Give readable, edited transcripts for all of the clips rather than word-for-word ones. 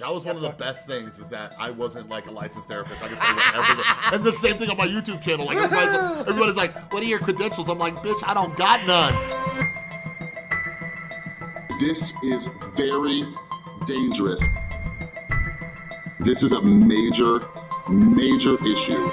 That was one of the best things, is that I wasn't like a licensed therapist. I could say whatever. And the same thing on my YouTube channel. Like everybody's like, what are your credentials? I'm like, bitch, I don't got none. This is very dangerous. This is a major, major issue.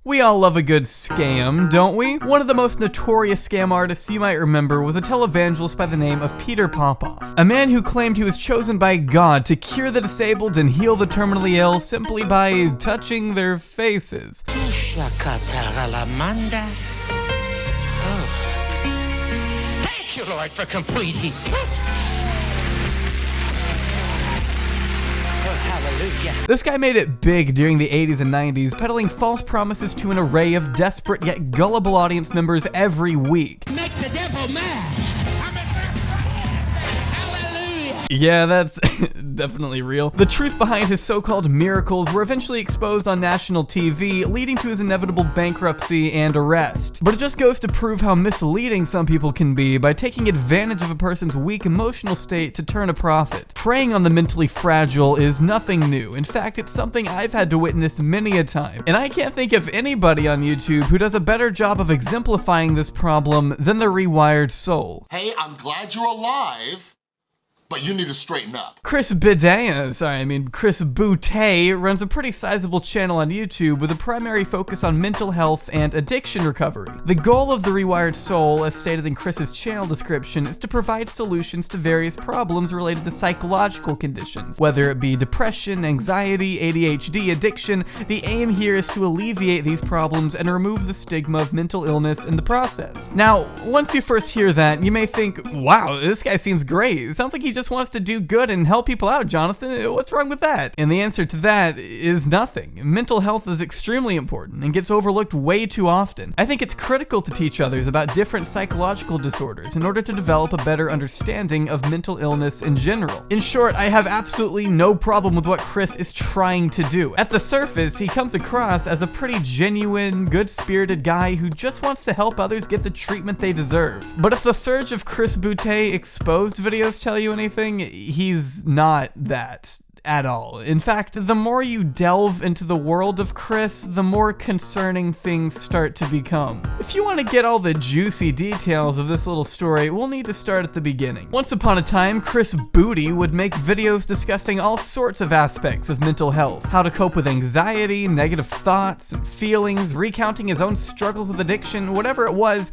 We all love a good scam, don't we? One of the most notorious scam artists you might remember was a televangelist by the name of Peter Popoff, a man who claimed he was chosen by God to cure the disabled and heal the terminally ill simply by touching their faces. Oh. Thank you, Lord, for complete healing. Hallelujah. This guy made it big during the 80s and 90s, peddling false promises to an array of desperate yet gullible audience members every week. Make the devil mad. Hallelujah. Yeah, that's definitely real. The truth behind his so-called miracles were eventually exposed on national TV, leading to his inevitable bankruptcy and arrest. But it just goes to prove how misleading some people can be by taking advantage of a person's weak emotional state to turn a profit. Preying on the mentally fragile is nothing new. In fact, it's something I've had to witness many a time. And I can't think of anybody on YouTube who does a better job of exemplifying this problem than the Rewired soul. Hey, I'm glad you're alive, but you need to straighten up. Chris Boutte runs a pretty sizable channel on YouTube with a primary focus on mental health and addiction recovery. The goal of the Rewired Soul, as stated in Chris's channel description, is to provide solutions to various problems related to psychological conditions. Whether it be depression, anxiety, ADHD, addiction, the aim here is to alleviate these problems and remove the stigma of mental illness in the process. Now, once you first hear that, you may think, wow, this guy seems great. It sounds like he just wants to do good and help people out, Jonathan. What's wrong with that? And the answer to that is nothing. Mental health is extremely important and gets overlooked way too often. I think it's critical to teach others about different psychological disorders in order to develop a better understanding of mental illness in general. In short, I have absolutely no problem with what Chris is trying to do. At the surface, he comes across as a pretty genuine, good-spirited guy who just wants to help others get the treatment they deserve. But if the surge of Chris Boutte exposed videos tell you anything, he's not that at all. In fact, the more you delve into the world of Chris, the more concerning things start to become. If you want to get all the juicy details of this little story, we'll need to start at the beginning. Once upon a time, Chris Boutte would make videos discussing all sorts of aspects of mental health, how to cope with anxiety, negative thoughts and feelings, recounting his own struggles with addiction, whatever it was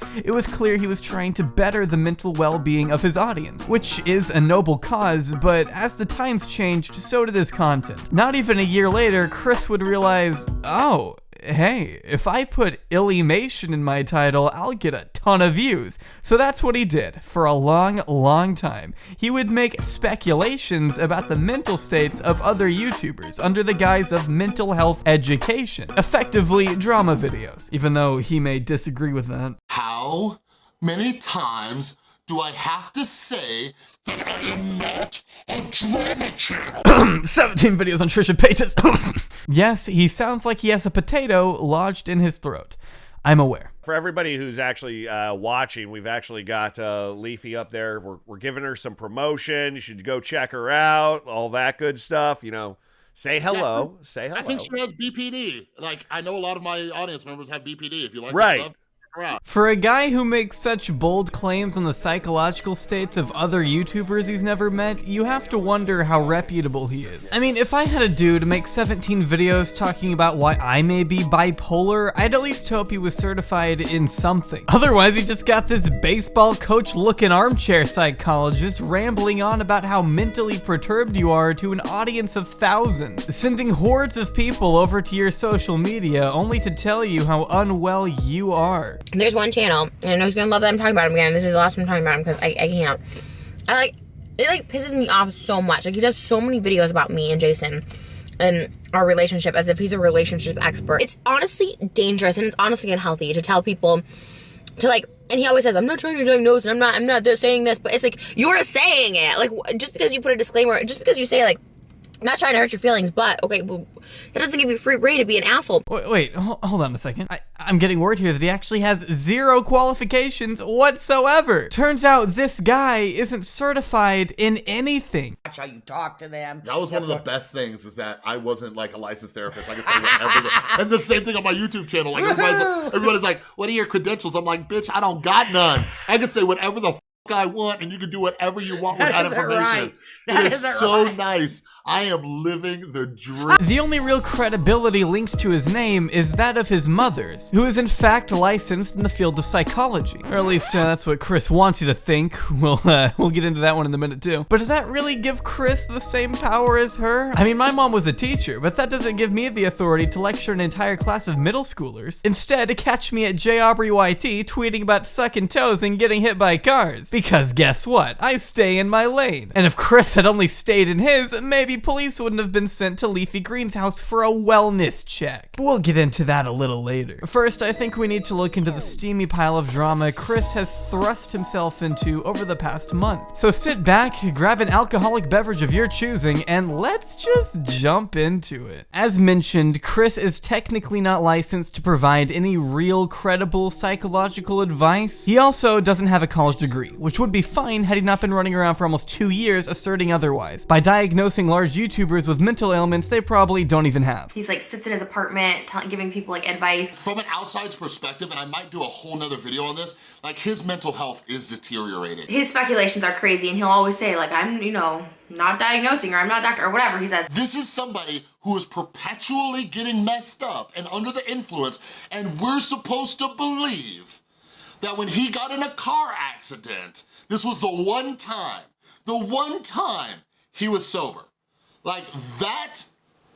clear he was trying to better the mental well-being of his audience, which is a noble cause, but as the times changed, so did his content. Not even a year later, Chris would realize, oh, hey, if I put illymation in my title, I'll get a ton of views. So that's what he did for a long, long time. He would make speculations about the mental states of other YouTubers under the guise of mental health education, effectively drama videos, even though he may disagree with that. How many times do I have to say that I am not a drama channel? 17 videos on Trisha Paytas. Yes, he sounds like he has a potato lodged in his throat. I'm aware. For everybody who's actually watching, we've actually got Leafy up there. We're giving her some promotion. You should go check her out, all that good stuff. You know, say hello. Yeah, say hello. I think she has BPD. Like, I know a lot of my audience members have BPD. If you like right. Stuff, for a guy who makes such bold claims on the psychological states of other YouTubers he's never met, you have to wonder how reputable he is. I mean, if I had a dude make 17 videos talking about why I may be bipolar, I'd at least hope he was certified in something. Otherwise, he just got this baseball coach-looking armchair psychologist rambling on about how mentally perturbed you are to an audience of thousands, sending hordes of people over to your social media only to tell you how unwell you are. There's one channel, and I know he's gonna love that I'm talking about him again. This is the last time I'm talking about him because I can't. It pisses me off so much. Like, he does so many videos about me and Jason and our relationship as if he's a relationship expert. It's honestly dangerous and it's honestly unhealthy to tell people to like, and he always says, I'm not trying to diagnose, and I'm not saying this, but it's like, you're saying it. Like, just because you put a disclaimer, just because you say, like, I'm not trying to hurt your feelings, but, okay, well, that doesn't give you free rein to be an asshole. Wait, hold on a second. I'm getting word here that he actually has 0 qualifications whatsoever. Turns out this guy isn't certified in anything. Watch how you talk to them. That was one of the best things, is that I wasn't like a licensed therapist. I could say whatever. And the same thing on my YouTube channel. Like everybody's like, what are your credentials? I'm like, bitch, I don't got none. I can say whatever the I want, and you can do whatever you want with that information. Right. It is so nice. I am living the dream. The only real credibility linked to his name is that of his mother's, who is in fact licensed in the field of psychology. Or at least that's what Chris wants you to think. We'll get into that one in a minute too. But does that really give Chris the same power as her? I mean, my mom was a teacher, but that doesn't give me the authority to lecture an entire class of middle schoolers. Instead, catch me at JAubreyYT tweeting about sucking toes and getting hit by cars. Because guess what? I stay in my lane. And if Chris had only stayed in his, maybe police wouldn't have been sent to Leafy Green's house for a wellness check. But we'll get into that a little later. First, I think we need to look into the steamy pile of drama Chris has thrust himself into over the past month. So sit back, grab an alcoholic beverage of your choosing, and let's just jump into it. As mentioned, Chris is technically not licensed to provide any real credible psychological advice. He also doesn't have a college degree, which would be fine had he not been running around for almost 2 years asserting otherwise, by diagnosing large YouTubers with mental ailments they probably don't even have. He's like sits in his apartment giving people like advice. From an outside's perspective, and I might do a whole nother video on this, like his mental health is deteriorating. His speculations are crazy, and he'll always say like, I'm, not diagnosing, or I'm not a doctor, or whatever he says. This is somebody who is perpetually getting messed up and under the influence, and we're supposed to believe that when he got in a car accident, this was the one time he was sober. Like, that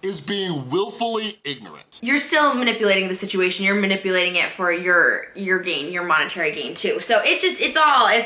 is being willfully ignorant. You're still manipulating the situation. You're manipulating it for your gain, your monetary gain too. So it's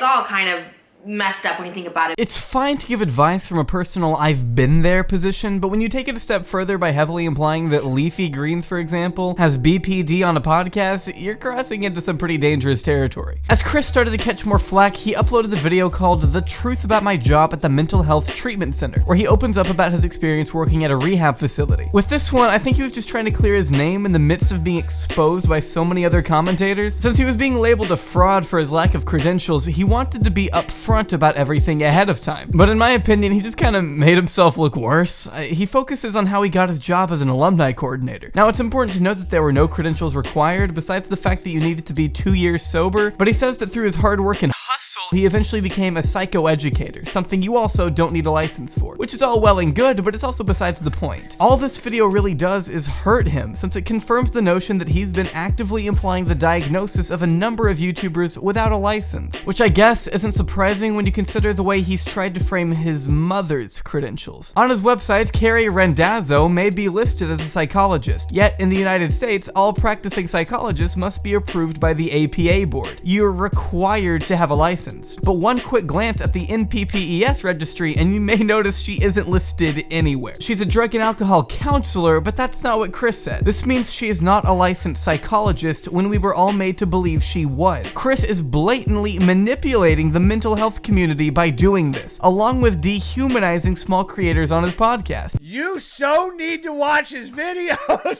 all kind of messed up when you think about it. It's fine to give advice from a personal I've been there position, but when you take it a step further by heavily implying that Leafy Greens, for example, has BPD on a podcast, you're crossing into some pretty dangerous territory. As Chris started to catch more flack, he uploaded the video called The Truth About My Job at the Mental Health Treatment Center, where he opens up about his experience working at a rehab facility. With this one, I think he was just trying to clear his name in the midst of being exposed by so many other commentators. Since he was being labeled a fraud for his lack of credentials, he wanted to be upfront about everything ahead of time. But in my opinion, he just kind of made himself look worse. He focuses on how he got his job as an alumni coordinator. Now, it's important to note that there were no credentials required besides the fact that you needed to be 2 years sober, but he says that through his hard work and hustle, he eventually became a psychoeducator, something you also don't need a license for, which is all well and good, but it's also besides the point. All this video really does is hurt him, since it confirms the notion that he's been actively implying the diagnosis of a number of YouTubers without a license, which I guess isn't surprising when you consider the way he's tried to frame his mother's credentials. On his website, Carrie Randazzo may be listed as a psychologist, yet in the United States, all practicing psychologists must be approved by the APA board. You're required to have a license. But one quick glance at the NPPES registry and you may notice she isn't listed anywhere. She's a drug and alcohol counselor, but that's not what Chris said. This means she is not a licensed psychologist when we were all made to believe she was. Chris is blatantly manipulating the mental health community by doing this, along with dehumanizing small creators on his podcast. You so need to watch his videos.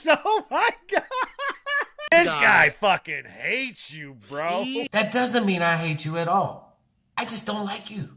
Oh my God. This guy fucking hates you, bro. That doesn't mean I hate you at all. I just don't like you.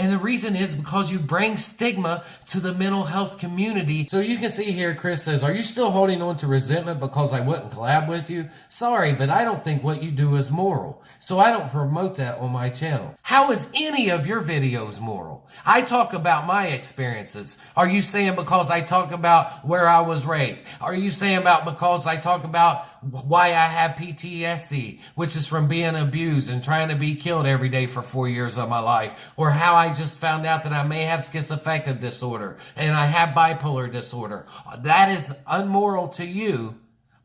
And the reason is because you bring stigma to the mental health community. So you can see here, Chris says, are you still holding on to resentment because I wouldn't collab with you? Sorry, but I don't think what you do is moral. So I don't promote that on my channel. How is any of your videos moral? I talk about my experiences. Are you saying because I talk about where I was raped? Are you saying about because I talk about why I have PTSD, which is from being abused and trying to be killed every day for 4 years of my life? Or how I just found out that I may have schizoaffective disorder and I have bipolar disorder. That is unmoral to you,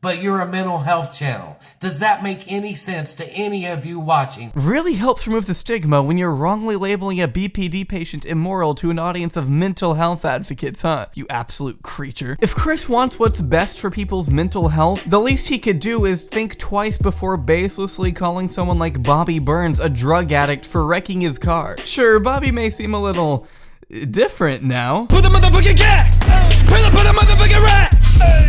but you're a mental health channel. Does that make any sense to any of you watching? Really helps remove the stigma when you're wrongly labeling a BPD patient immoral to an audience of mental health advocates, huh? You absolute creature. If Chris wants what's best for people's mental health, the least he could do is think twice before baselessly calling someone like Bobby Burns a drug addict for wrecking his car. Sure, Bobby may seem a little different now. Put the motherfucking cat! Put a motherfucking rat!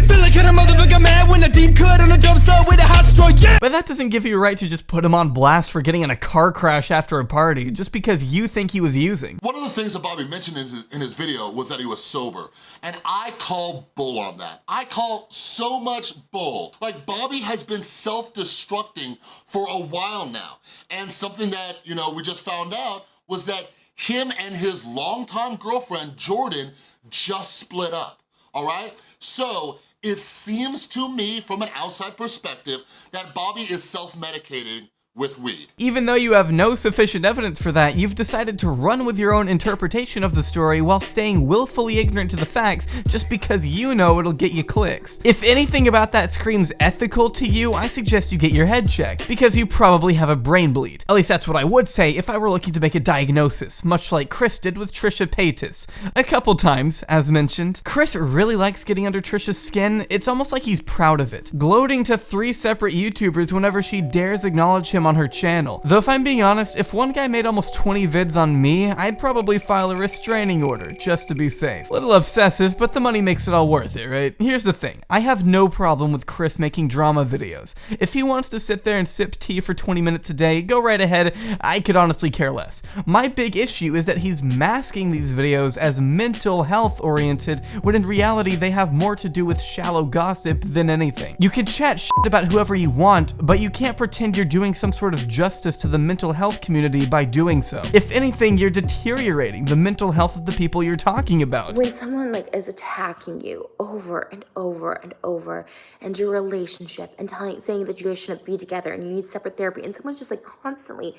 Feel like a motherfucking man when a deep cut on a dumpster with a hot straw, yeah! But that doesn't give you a right to just put him on blast for getting in a car crash after a party, just because you think he was using. One of the things that Bobby mentioned in his video was that he was sober, and I call bull on that. I call so much bull. Like, Bobby has been self-destructing for a while now, and something that, you know, we just found out was that him and his longtime girlfriend, Jordan, just split up, all right? So it seems to me from an outside perspective that Bobby is self-medicating with weed. Even though you have no sufficient evidence for that, you've decided to run with your own interpretation of the story while staying willfully ignorant to the facts just because you know it'll get you clicks. If anything about that screams ethical to you, I suggest you get your head checked, because you probably have a brain bleed. At least that's what I would say if I were looking to make a diagnosis, much like Chris did with Trisha Paytas. A couple times, as mentioned. Chris really likes getting under Trisha's skin. It's almost like he's proud of it, gloating to 3 separate YouTubers whenever she dares acknowledge him on her channel. Though if I'm being honest, if one guy made almost 20 vids on me, I'd probably file a restraining order, just to be safe. A little obsessive, but the money makes it all worth it, right? Here's the thing, I have no problem with Chris making drama videos. If he wants to sit there and sip tea for 20 minutes a day, go right ahead, I could honestly care less. My big issue is that he's masking these videos as mental health oriented, when in reality they have more to do with shallow gossip than anything. You can chat shit about whoever you want, but you can't pretend you're doing some sort of justice to the mental health community by doing so. If anything, you're deteriorating the mental health of the people you're talking about. When someone is attacking you over and over and over, and your relationship, and saying that you guys shouldn't be together and you need separate therapy, and someone's just constantly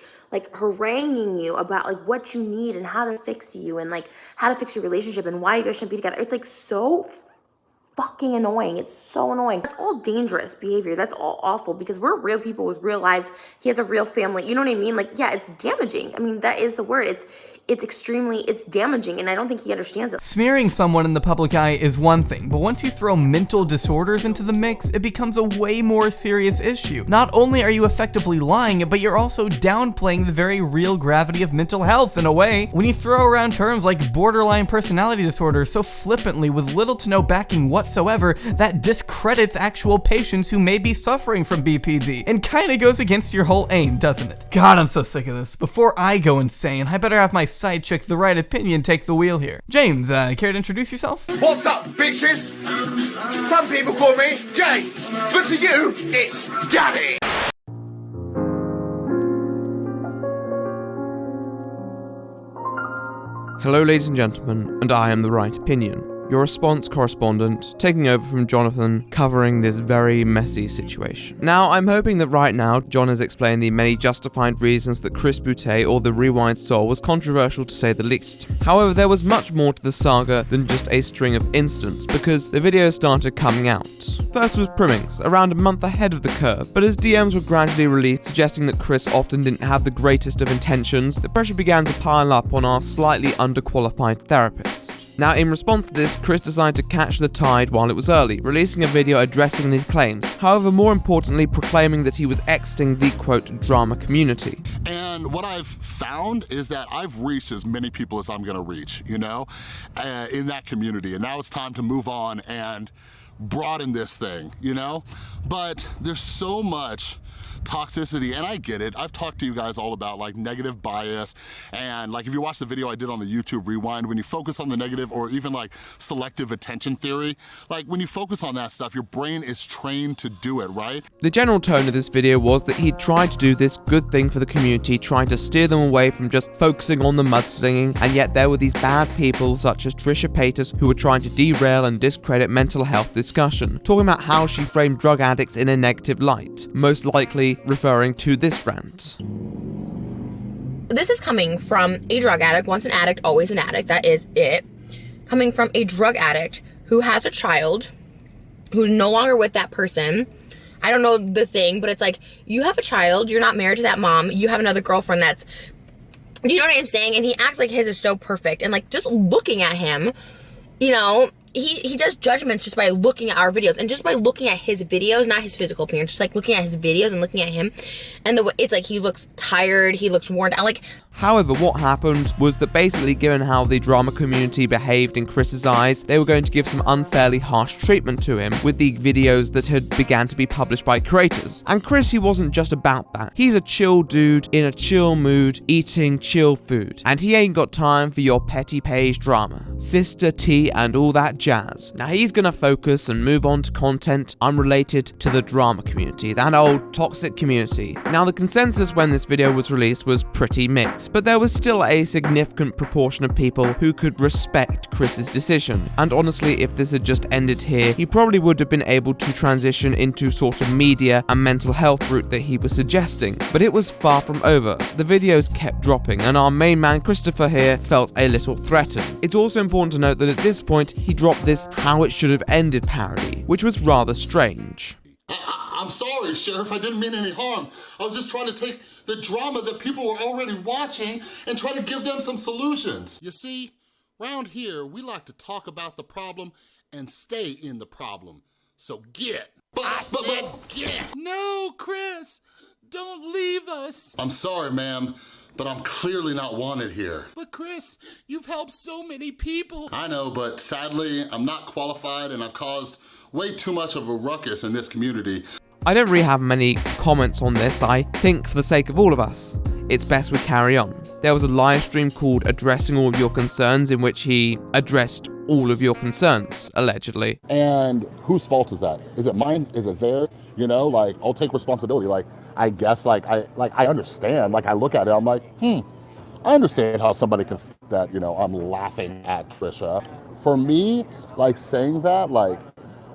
haranguing you about what you need and how to fix you and how to fix your relationship and why you guys shouldn't be together, it's so fucking annoying. It's so annoying. That's all dangerous behavior. That's all awful, because we're real people with real lives. He has a real family. You know what I mean? Yeah, it's damaging. I mean, that is the word. It's damaging, and I don't think he understands it. Smearing someone in the public eye is one thing, but once you throw mental disorders into the mix, it becomes a way more serious issue. Not only are you effectively lying, but you're also downplaying the very real gravity of mental health in a way. When you throw around terms like borderline personality disorder so flippantly with little to no backing whatsoever, that discredits actual patients who may be suffering from BPD, and kinda goes against your whole aim, doesn't it? God, I'm so sick of this. Before I go insane, I better have my side chick The Right Opinion take the wheel here. James, care to introduce yourself? What's up, bitches? Some people call me James, but to you, it's Daddy. Hello, ladies and gentlemen, and I am The Right Opinion, your response correspondent, taking over from Jonathan, covering this very messy situation. Now, I'm hoping that right now, John has explained the many justified reasons that Chris Boutte or the Rewired Soul was controversial to say the least. However, there was much more to the saga than just a string of incidents, because the video started coming out. First was Primmings, around a month ahead of the curve, but as DMs were gradually released suggesting that Chris often didn't have the greatest of intentions, the pressure began to pile up on our slightly underqualified therapist. Now, in response to this, Chris decided to catch the tide while it was early, releasing a video addressing these claims, however more importantly proclaiming that he was exiting the quote drama community. And what I've found is that I've reached as many people as I'm gonna reach, in that community, and now it's time to move on and broaden this thing, But there's so much toxicity, and I get it. I've talked to you guys all about negative bias, and if you watch the video I did on the YouTube Rewind, when you focus on the negative, or even selective attention theory, when you focus on that stuff, your brain is trained to do it, right? The general tone of this video was that he tried to do this good thing for the community, trying to steer them away from just focusing on the mudslinging, and yet there were these bad people such as Trisha Paytas who were trying to derail and discredit mental health discussion, talking about how she framed drug addicts in a negative light, most likely referring to this rant. This is coming from a drug addict, once an addict, always an addict, that is it. Coming from a drug addict who has a child who's no longer with that person. I don't know the thing, but it's like, you have a child, you're not married to that mom, you have another girlfriend that's, do you know what I'm saying? And he acts like his is so perfect. And like, just looking at him, you know, he does judgments just by looking at our videos, and just by looking at his videos, not his physical appearance, just like looking at his videos and looking at him, and it's like he looks tired, he looks worn down. Like, however, what happened was that basically, given how the drama community behaved in Chris's eyes, they were going to give some unfairly harsh treatment to him with the videos that had began to be published by creators. And Chris, he wasn't just about that. He's a chill dude in a chill mood, eating chill food. And he ain't got time for your petty page drama, sister tea, and all that jazz. Now he's gonna focus and move on to content unrelated to the drama community, that old toxic community. Now the consensus when this video was released was pretty mixed, but there was still a significant proportion of people who could respect Chris's decision. And honestly, if this had just ended here, he probably would have been able to transition into sort of media and mental health route that he was suggesting. But it was far from over. The videos kept dropping, and our main man Christopher here felt a little threatened. It's also important to note that at this point, he dropped this "how it should have ended" parody, which was rather strange. I'm sorry, Sheriff, I didn't mean any harm. I was just trying to take the drama that people were already watching and try to give them some solutions. You see, round here, we like to talk about the problem and stay in the problem. So get. Get. No, Chris, don't leave us. I'm sorry, ma'am, but I'm clearly not wanted here. But Chris, you've helped so many people. I know, but sadly, I'm not qualified and I've caused way too much of a ruckus in this community. I don't really have many comments on this. I think for the sake of all of us, it's best we carry on. There was a live stream called Addressing All of Your Concerns, in which he addressed all of your concerns, allegedly. And whose fault is that? Is it mine? Is it theirs? You know, like, I'll take responsibility. Like, I guess, I understand. Like, I look at it, I'm like, I understand how somebody can think that, you know, I'm laughing at Trisha. For me, like, saying that, like,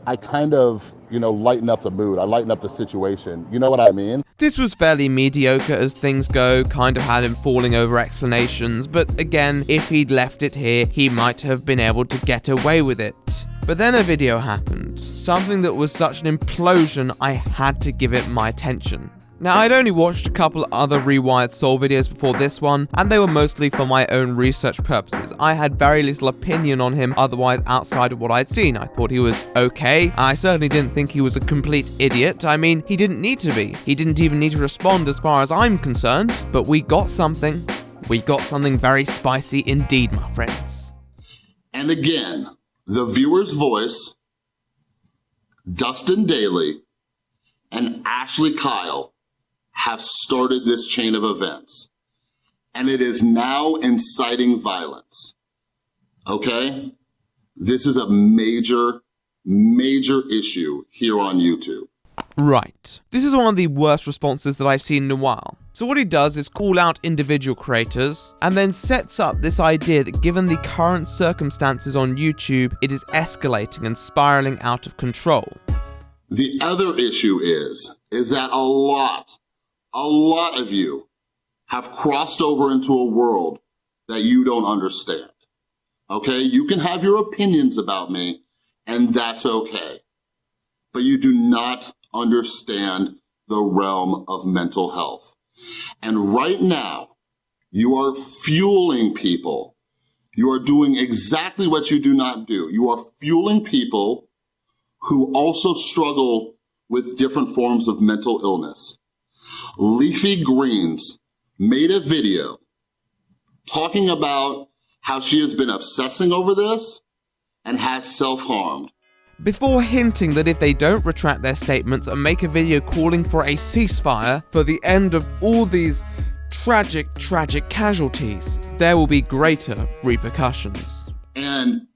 I kind of, you know, lighten up the mood. I lighten up the situation. You know what I mean? This was fairly mediocre as things go, kind of had him falling over explanations, but again, if he'd left it here, he might have been able to get away with it. But then a video happened, something that was such an implosion, I had to give it my attention. Now, I'd only watched a couple other Rewired Soul videos before this one, and they were mostly for my own research purposes. I had very little opinion on him otherwise outside of what I'd seen. I thought he was okay. I certainly didn't think he was a complete idiot. I mean, he didn't need to be. He didn't even need to respond as far as I'm concerned. But we got something. We got something very spicy indeed, my friends. And again, the viewer's voice, Dustin Daly, and Ashley Kyle have started this chain of events, and it is now inciting violence. Okay? This is a major, major issue here on YouTube. Right. This is one of the worst responses that I've seen in a while. So what he does is call out individual creators, and then sets up this idea that given the current circumstances on YouTube, it is escalating and spiraling out of control. The other issue is that a lot of you have crossed over into a world that you don't understand. Okay? You can have your opinions about me, and that's okay. But you do not understand the realm of mental health. And right now, you are fueling people. You are doing exactly what you do not do. You are fueling people who also struggle with different forms of mental illness. Leafy Greens made a video talking about how she has been obsessing over this and has self-harmed. Before hinting that if they don't retract their statements and make a video calling for a ceasefire for the end of all these tragic casualties, there will be greater repercussions. And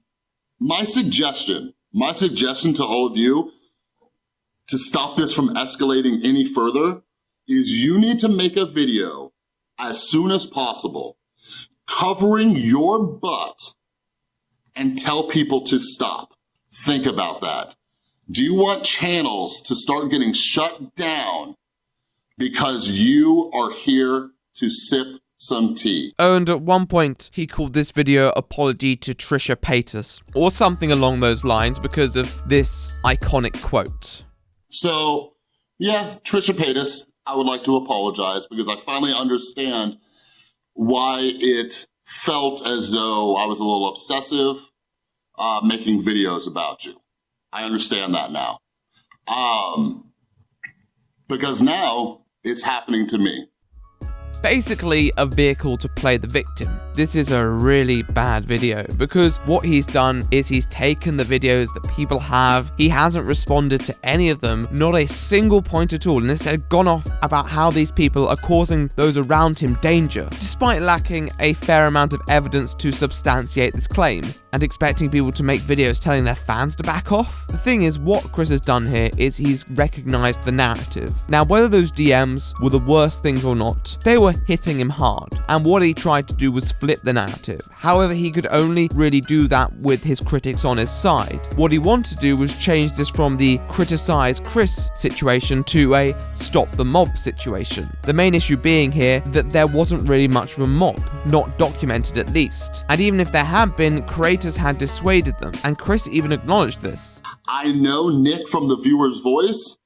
my suggestion to all of you to stop this from escalating any further is you need to make a video as soon as possible covering your butt and tell people to stop. Think about that. Do you want channels to start getting shut down because you are here to sip some tea. Oh, and at one point, he called this video Apology to Trisha Paytas, or something along those lines because of this iconic quote. So, yeah, Trisha Paytas, I would like to apologize because I finally understand why it felt as though I was a little obsessive making videos about you. I understand that now. Because now it's happening to me. Basically a vehicle to play the victim. This is a really bad video because what he's done is he's taken the videos that people have, he hasn't responded to any of them, not a single point at all, and instead gone off about how these people are causing those around him danger, despite lacking a fair amount of evidence to substantiate this claim, and expecting people to make videos telling their fans to back off. The thing is, what Chris has done here is he's recognized the narrative. Now, whether those DMs were the worst things or not, they were hitting him hard, and what he tried to do was flip the narrative. However, he could only really do that with his critics on his side. What he wanted to do was change this from the criticize Chris situation to a stop the mob situation. The main issue being here that there wasn't really much of a mob, not documented at least. And even if there had been, creators had dissuaded them, and Chris even acknowledged this. I know, Nick, from the viewer's voice,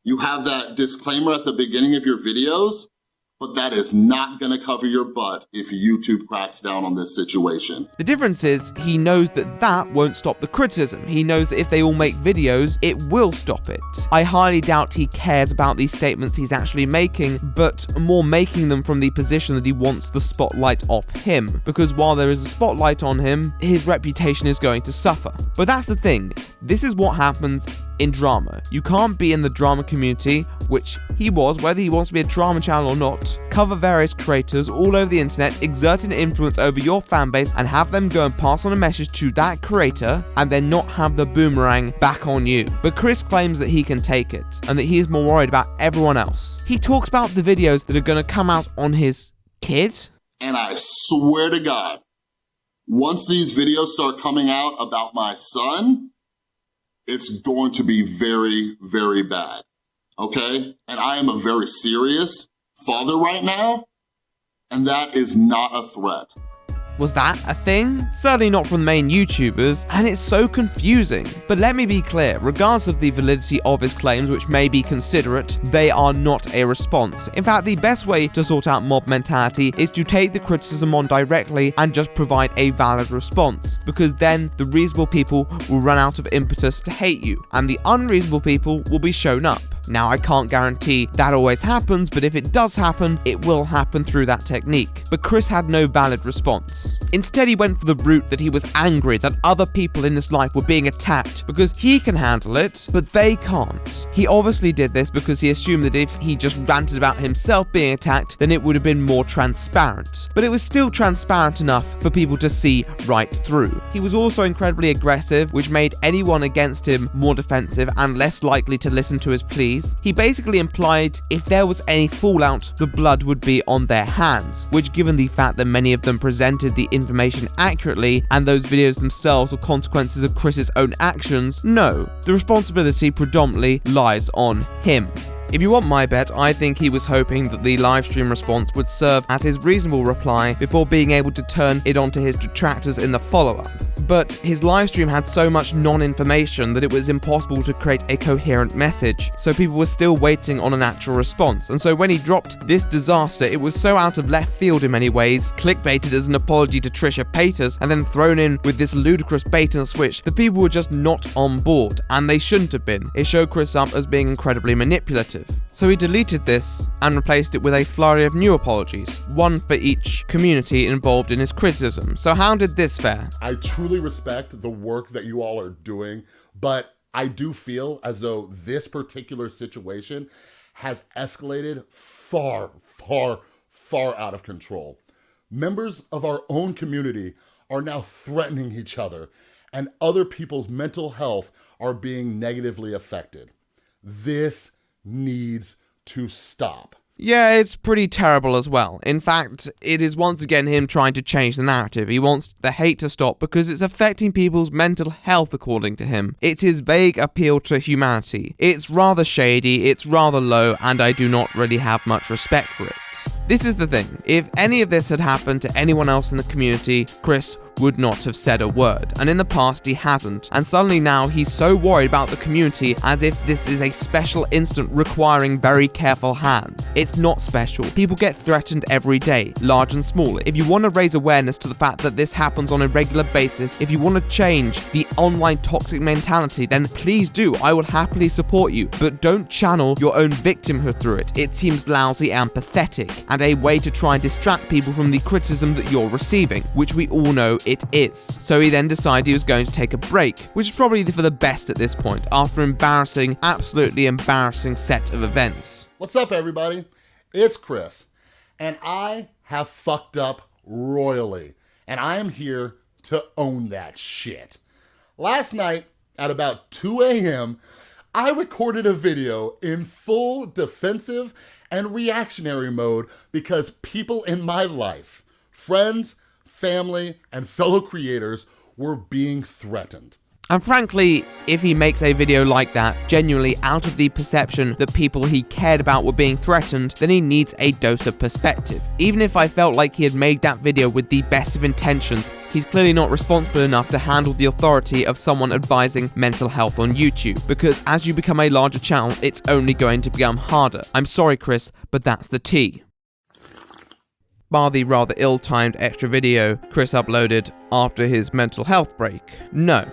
you have that disclaimer at the beginning of your videos, but that is not going to cover your butt if YouTube cracks down on this situation. The difference is he knows that that won't stop the criticism. He knows that if they all make videos, it will stop it. I highly doubt he cares about these statements he's actually making, but more making them from the position that he wants the spotlight off him. Because while there is a spotlight on him, his reputation is going to suffer. But that's the thing. This is what happens in drama. You can't be in the drama community, which he was, whether he wants to be a drama channel or not, cover various creators all over the internet, exert an influence over your fan base, and have them go and pass on a message to that creator, and then not have the boomerang back on you. But Chris claims that he can take it, and that he is more worried about everyone else. He talks about the videos that are going to come out on his kid. And I swear to God, once these videos start coming out about my son, it's going to be very, very bad, okay? And I am a very serious father right now, and that is not a threat. Was that a thing? Certainly not from the main YouTubers, and it's so confusing. But let me be clear, regardless of the validity of his claims, which may be considerate, they are not a response. In fact, the best way to sort out mob mentality is to take the criticism on directly and just provide a valid response, because then the reasonable people will run out of impetus to hate you, and the unreasonable people will be shown up. Now, I can't guarantee that always happens, but if it does happen, it will happen through that technique. But Chris had no valid response. Instead, he went for the route that he was angry that other people in his life were being attacked because he can handle it, but they can't. He obviously did this because he assumed that if he just ranted about himself being attacked, then it would have been more transparent. But it was still transparent enough for people to see right through. He was also incredibly aggressive, which made anyone against him more defensive and less likely to listen to his pleas. He basically implied if there was any fallout, the blood would be on their hands, which, given the fact that many of them presented the information accurately and those videos themselves were consequences of Chris's own actions, no, the responsibility predominantly lies on him. If you want my bet, I think he was hoping that the livestream response would serve as his reasonable reply before being able to turn it onto his detractors in the follow-up. But his livestream had so much non-information that it was impossible to create a coherent message, so people were still waiting on a natural response. And so when he dropped this disaster, it was so out of left field in many ways, clickbaited as an apology to Trisha Paytas, and then thrown in with this ludicrous bait and switch, that people were just not on board, and they shouldn't have been. It showed Chris up as being incredibly manipulative. So he deleted this and replaced it with a flurry of new apologies, one for each community involved in his criticism. So how did this fare? I truly respect the work that you all are doing, but I do feel as though this particular situation has escalated far, far, far out of control. Members of our own community are now threatening each other, and other people's mental health are being negatively affected. This needs to stop. Yeah, it's pretty terrible as well. In fact, it is once again him trying to change the narrative. He wants the hate to stop because it's affecting people's mental health, according to him. It's his vague appeal to humanity. It's rather shady, it's rather low, and I do not really have much respect for it. This is the thing. If any of this had happened to anyone else in the community, Chris would not have said a word, and in the past he hasn't, and suddenly now he's so worried about the community as if this is a special incident requiring very careful hands. It's not special. People get threatened every day, large and small. If you want to raise awareness to the fact that this happens on a regular basis, if you want to change the online toxic mentality, then please do. I will happily support you, but don't channel your own victimhood through it. It seems lousy and pathetic, and a way to try and distract people from the criticism that you're receiving, which we all know it is. So he then decided he was going to take a break, which is probably for the best at this point, after an absolutely embarrassing set of events. What's up, everybody? It's Chris, and I have fucked up royally, and I am here to own that shit. Last night, at about 2 a.m., I recorded a video in full defensive and reactionary mode because people in my life, friends, family, and fellow creators were being threatened. And frankly, if he makes a video like that, genuinely out of the perception that people he cared about were being threatened, then he needs a dose of perspective. Even if I felt like he had made that video with the best of intentions, he's clearly not responsible enough to handle the authority of someone advising mental health on YouTube, because as you become a larger channel, it's only going to become harder. I'm sorry, Chris, but that's the tea. Bar the rather ill-timed extra video Chris uploaded after his mental health break. No,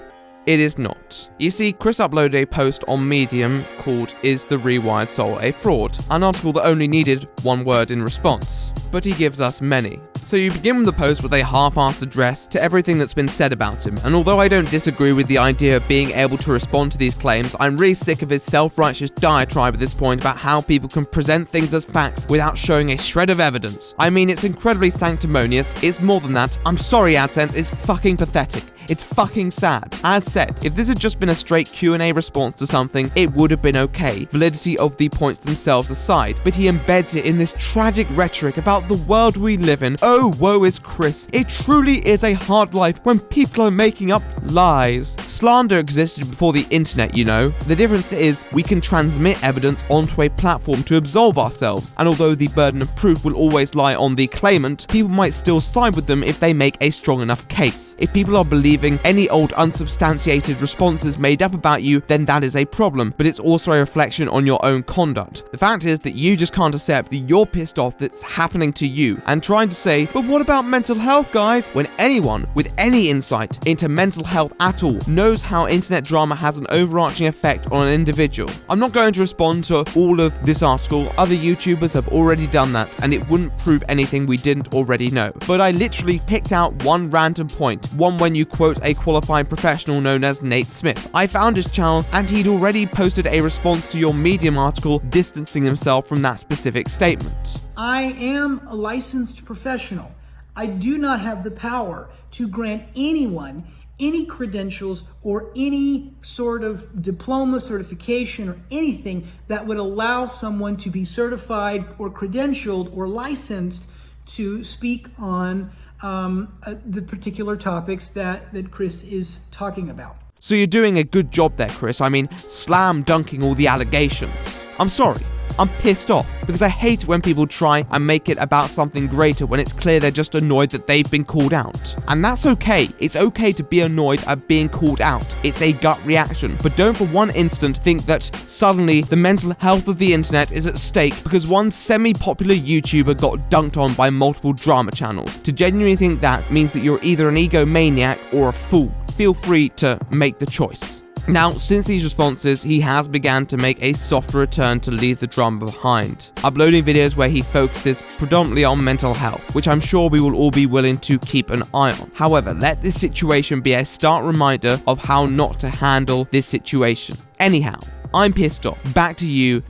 it is not. You see, Chris uploaded a post on Medium called "Is the Rewired Soul a Fraud?", an article that only needed one word in response, but he gives us many. So you begin the post with a half-assed address to everything that's been said about him, and although I don't disagree with the idea of being able to respond to these claims, I'm really sick of his self-righteous diatribe at this point about how people can present things as facts without showing a shred of evidence. I mean, it's incredibly sanctimonious, it's more than that. I'm sorry, AdSense, it's fucking pathetic. It's fucking sad. As said, if this had just been a straight Q&A response to something, it would have been okay, validity of the points themselves aside, but he embeds it in this tragic rhetoric about the world we live in. Oh, woe is Chris. It truly is a hard life when people are making up lies. Slander existed before the internet, you know. The difference is we can transmit evidence onto a platform to absolve ourselves, and although the burden of proof will always lie on the claimant, people might still side with them if they make a strong enough case. If people are believing any old unsubstantiated responses made up about you, then that is a problem, but it's also a reflection on your own conduct. The fact is that you just can't accept that you're pissed off that's happening to you, and trying to say, but what about mental health, guys? When anyone with any insight into mental health at all knows how internet drama has an overarching effect on an individual. I'm not going to respond to all of this article. Other YouTubers have already done that, and it wouldn't prove anything we didn't already know. But I literally picked out one random point, one when you quote a qualified professional known as Nate Smith. I found his channel, and he'd already posted a response to your Medium article distancing himself from that specific statement. I am a licensed professional. I do not have the power to grant anyone any credentials or any sort of diploma, certification, or anything that would allow someone to be certified or credentialed or licensed to speak on the particular topics that Chris is talking about. So you're doing a good job there, Chris. I mean, slam dunking all the allegations. I'm sorry. I'm pissed off because I hate it when people try and make it about something greater when it's clear they're just annoyed that they've been called out. And that's okay. It's okay to be annoyed at being called out. It's a gut reaction. But don't for one instant think that suddenly the mental health of the internet is at stake because one semi-popular YouTuber got dunked on by multiple drama channels. To genuinely think that means that you're either an egomaniac or a fool. Feel free to make the choice. Now, since these responses, he has begun to make a softer return to leave the drama behind, uploading videos where he focuses predominantly on mental health, which I'm sure we will all be willing to keep an eye on. However, let this situation be a stark reminder of how not to handle this situation. Anyhow, I'm pissed off. Back to you,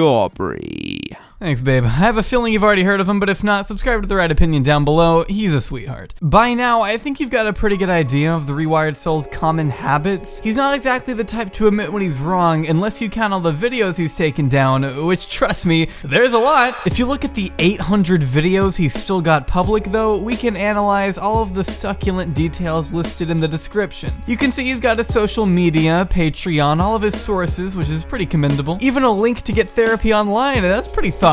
aubrey. Thanks, babe. I have a feeling you've already heard of him, but if not, subscribe to The Right Opinion down below. He's a sweetheart. By now, I think you've got a pretty good idea of the Rewired Soul's common habits. He's not exactly the type to admit when he's wrong, unless you count all the videos he's taken down, which, trust me, there's a lot. If you look at the 800 videos he's still got public, though, we can analyze all of the succulent details listed in the description. You can see he's got his social media, Patreon, all of his sources, which is pretty commendable. Even a link to get therapy online, and that's pretty thoughtful.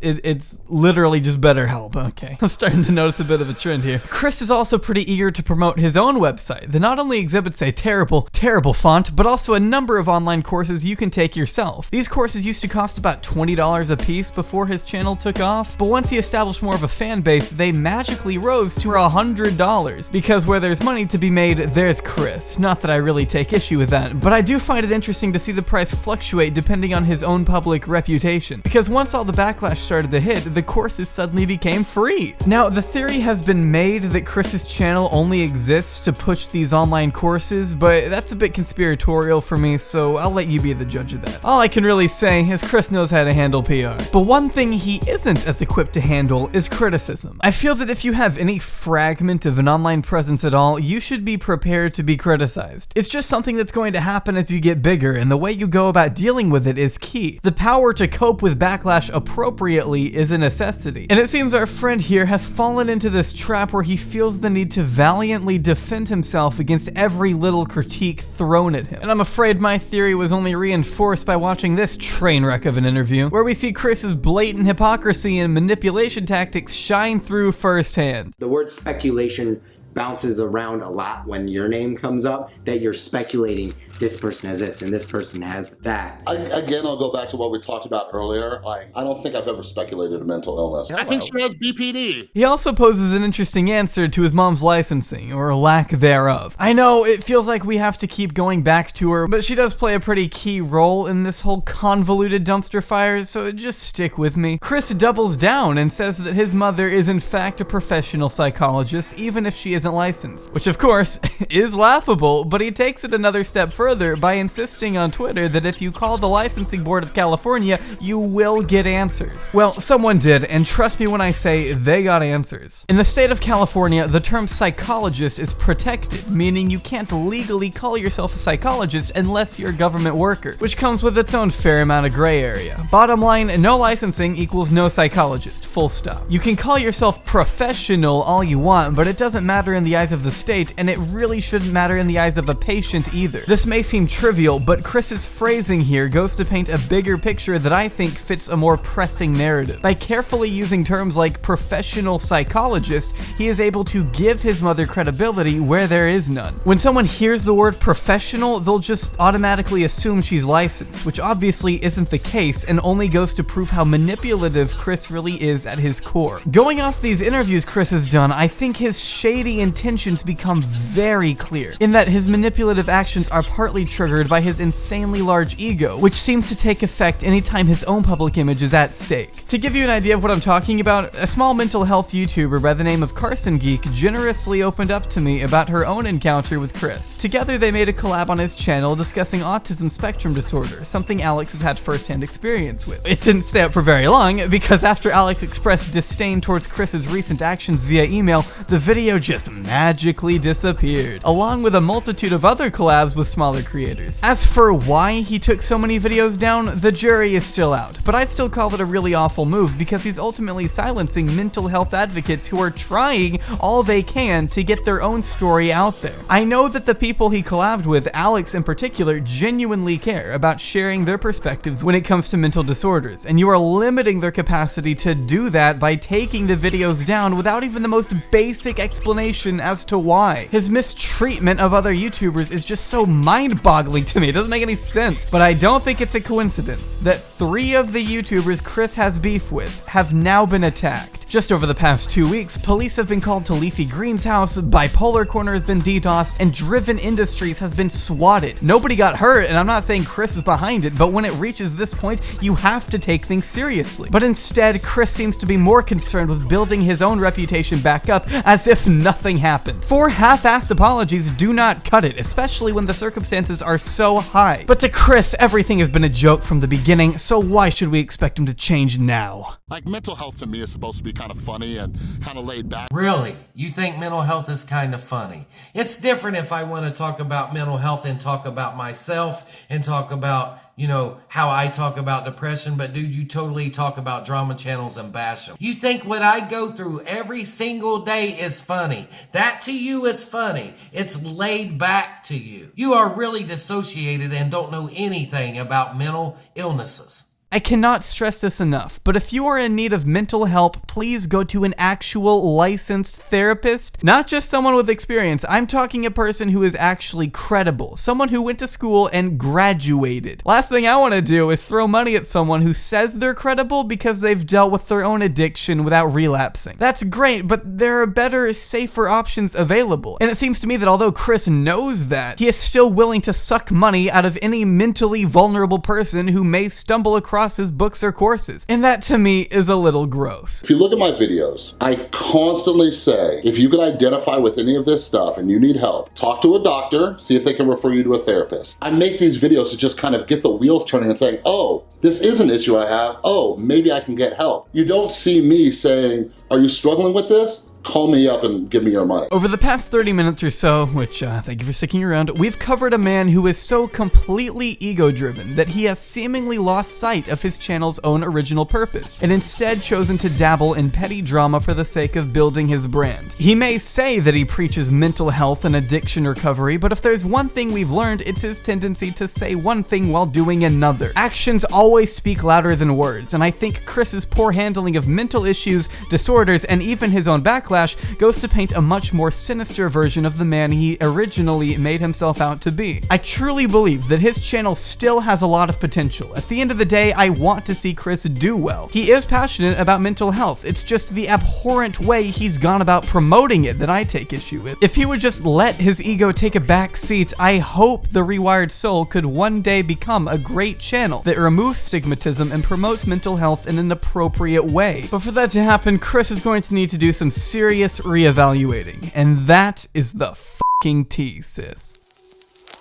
It's literally just BetterHelp. Okay, I'm starting to notice a bit of a trend here. Chris is also pretty eager to promote his own website that not only exhibits a terrible font, but also a number of online courses you can take yourself. These courses used to cost about $20 a piece before his channel took off, but once he established more of a fan base, they magically rose to $100, because where there's money to be made, there's Chris. Not that I really take issue with that, but I do find it interesting to see the price fluctuate depending on his own public reputation, because once all the backlash started to hit, the courses suddenly became free. Now, the theory has been made that Chris's channel only exists to push these online courses, but that's a bit conspiratorial for me, so I'll let you be the judge of that. All I can really say is Chris knows how to handle PR. But one thing he isn't as equipped to handle is criticism. I feel that if you have any fragment of an online presence at all, you should be prepared to be criticized. It's just something that's going to happen as you get bigger, and the way you go about dealing with it is key. The power to cope with backlash appropriately is a necessity. And it seems our friend here has fallen into this trap where he feels the need to valiantly defend himself against every little critique thrown at him. And I'm afraid my theory was only reinforced by watching this train wreck of an interview, where we see Chris's blatant hypocrisy and manipulation tactics shine through firsthand. The word speculation bounces around a lot when your name comes up, that you're speculating this person has this and this person has that. Again, I'll go back to what we talked about earlier. I don't think I've ever speculated a mental illness. I think she has BPD. He also poses an interesting answer to his mom's licensing, or lack thereof. I know it feels like we have to keep going back to her, but she does play a pretty key role in this whole convoluted dumpster fire, so just stick with me. Chris doubles down and says that his mother is in fact a professional psychologist, even if she isn't licensed, which of course is laughable, but he takes it another step further by insisting on Twitter that if you call the Licensing Board of California, you will get answers. Well, someone did, and trust me when I say they got answers. In the state of California, the term psychologist is protected, meaning you can't legally call yourself a psychologist unless you're a government worker, which comes with its own fair amount of gray area. Bottom line, no licensing equals no psychologist, full stop. You can call yourself professional all you want, but it doesn't matter in the eyes of the state, and it really shouldn't matter in the eyes of a patient either. This may seem trivial, but Chris's phrasing here goes to paint a bigger picture that I think fits a more pressing narrative. By carefully using terms like professional psychologist, he is able to give his mother credibility where there is none. When someone hears the word professional, they'll just automatically assume she's licensed, which obviously isn't the case and only goes to prove how manipulative Chris really is at his core. Going off these interviews Chris has done, I think his shady intentions become very clear, in that his manipulative actions are partly triggered by his insanely large ego, which seems to take effect anytime his own public image is at stake. To give you an idea of what I'm talking about, a small mental health YouTuber by the name of Carson Geek generously opened up to me about her own encounter with Chris. Together they made a collab on his channel discussing autism spectrum disorder, something Alex has had first-hand experience with. It didn't stay up for very long, because after Alex expressed disdain towards Chris's recent actions via email, the video just magically disappeared, along with a multitude of other collabs with smaller creators. As for why he took so many videos down, the jury is still out, but I'd still call it a really awful move because he's ultimately silencing mental health advocates who are trying all they can to get their own story out there. I know that the people he collabed with, Alex in particular, genuinely care about sharing their perspectives when it comes to mental disorders, and you are limiting their capacity to do that by taking the videos down without even the most basic explanation as to why. His mistreatment of other YouTubers is just so mind-boggling to me. It doesn't make any sense. But I don't think it's a coincidence that 3 of the YouTubers Chris has beef with have now been attacked. Just over the past 2 weeks, police have been called to Leafy Green's house, Bipolar Corner has been DDoSed, and Driven Industries has been swatted. Nobody got hurt, and I'm not saying Chris is behind it, but when it reaches this point, you have to take things seriously. But instead, Chris seems to be more concerned with building his own reputation back up as if nothing happened. 4 half-assed apologies do not cut it, especially when the circumstances are so high. But to Chris, everything has been a joke from the beginning, so why should we expect him to change now? Like, mental health to me is supposed to be kind of funny and kind of laid back. Really? You think mental health is kind of funny? It's different if I want to talk about mental health and talk about myself and talk about, you know, how I talk about depression, but dude, you totally talk about drama channels and bash them. You think what I go through every single day is funny. That to you is funny. It's laid back to you. You are really dissociated and don't know anything about mental illnesses. I cannot stress this enough, but if you are in need of mental help, please go to an actual licensed therapist. Not just someone with experience, I'm talking a person who is actually credible, someone who went to school and graduated. Last thing I want to do is throw money at someone who says they're credible because they've dealt with their own addiction without relapsing. That's great, but there are better, safer options available. And it seems to me that although Chris knows that, he is still willing to suck money out of any mentally vulnerable person who may stumble across his books or courses. And that to me is a little gross. If you look at my videos, I constantly say, if you can identify with any of this stuff and you need help, talk to a doctor, see if they can refer you to a therapist. I make these videos to just kind of get the wheels turning and saying, oh, this is an issue I have. Oh, maybe I can get help. You don't see me saying, are you struggling with this? Call me up and give me your money. Over the past 30 minutes or so, which thank you for sticking around, we've covered a man who is so completely ego-driven that he has seemingly lost sight of his channel's own original purpose, and instead chosen to dabble in petty drama for the sake of building his brand. He may say that he preaches mental health and addiction recovery, but if there's one thing we've learned, it's his tendency to say one thing while doing another. Actions always speak louder than words, and I think Chris's poor handling of mental issues, disorders, and even his own backlash goes to paint a much more sinister version of the man he originally made himself out to be. I truly believe that his channel still has a lot of potential. At the end of the day, I want to see Chris do well. He is passionate about mental health. It's just the abhorrent way he's gone about promoting it that I take issue with. If he would just let his ego take a back seat, I hope the Rewired Soul could one day become a great channel that removes stigmatism and promotes mental health in an appropriate way. But for that to happen, Chris is going to need to do some serious reevaluating, and that is the fucking tea, sis.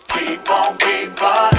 Keep on, keep on.